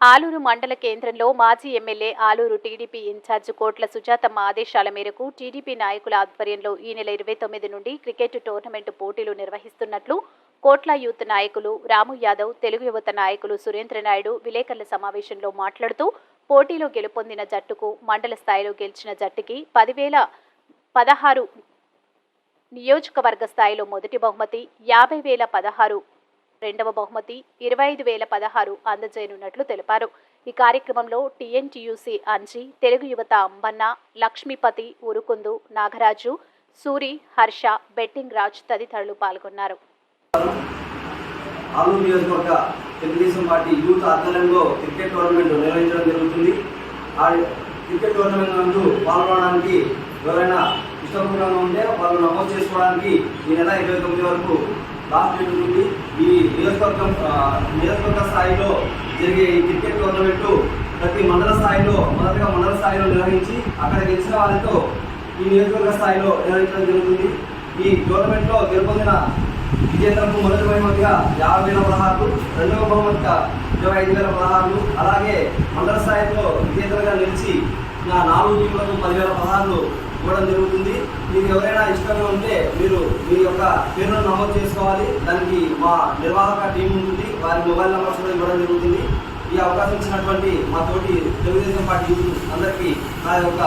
ఆలూరు మండల కేంద్రంలో మాజీ ఎమ్మెల్యే ఆలూరు టీడీపీ ఇన్ఛార్జ్ కోట్ల సుజాతమ్మ ఆదేశాల మేరకు టీడీపీ నాయకుల ఆధ్వర్యంలో ఈ నెల 29 నుండి క్రికెట్ టోర్నమెంటు పోటీలు నిర్వహిస్తున్నట్లు కోట్ల యూత్ నాయకులు రాము యాదవ్, తెలుగు యువత నాయకులు సురేంద్ర నాయుడు విలేకరుల సమావేశంలో మాట్లాడుతూ పోటీలో గెలుపొందిన జట్టుకు మండల స్థాయిలో గెలిచిన జట్టుకి 10,016 నియోజకవర్గ స్థాయిలో మొదటి బహుమతి, 50,016 రెండవ బహుమతి, 25,016 అందజేయనున్నట్లు తెలిపారు. ఈ కార్యక్రమంలో టీఎన్టీయూసీ అంజి, తెలుగు యువత అంబన్న, లక్ష్మీపతి, ఉరుకుందు, నాగరాజు, సూరి, హర్ష, బెట్టింగ్ రాజ్ తదితరులు పాల్గొన్నారు. ఆలూరు నియోజకవర్గ తెలుగుదేశం పార్టీ యూత్ ఆధ్వర్యంలో క్రికెట్ టోర్నమెంట్ నిర్వహించడం జరుగుతుంది. ఆ క్రికెట్ టోర్నమెంట్ నందు పాల్గొనడానికి ఎవరైనా ఇష్టపూర్వకంగా ఉంటే వాళ్ళు నమోదు చేసుకోవడానికి ఈ నెల 29 వరకు లాస్ట్ డేట్ ఉంటుంది. ఈ నియోజకవర్గ స్థాయిలో జరిగే ఈ క్రికెట్ టోర్నమెంట్ ప్రతి మండల స్థాయిలో మండల స్థాయిలో నిర్వహించి అక్కడ గెలిచిన వారితో ఈ నియోజకవర్గ స్థాయిలో నిర్వహించడం జరుగుతుంది. ఈ టోర్నమెంట్లో గెలుపొందిన విజేతలకు మొదటి బహుమతిగా 50,016, రెండవ బహుమతిగా 25,016, అలాగే మండల స్థాయిలో విజేతలుగా నిలిచి 4 టీంలకు 10,016 ఇవ్వడం జరుగుతుంది. మీకు ఎవరైనా ఇష్టంగా ఉంటే మీరు మీ యొక్క పేరును నమోదు చేసుకోవాలి. దానికి మా నిర్వాహక టీం ఉంటుంది, వారి మొబైల్ నెంబర్స్ కూడా ఇవ్వడం జరుగుతుంది. ఈ అవకాశం ఇచ్చినటువంటి మా తోటి తెలుగుదేశం పార్టీ అందరికీ నా యొక్క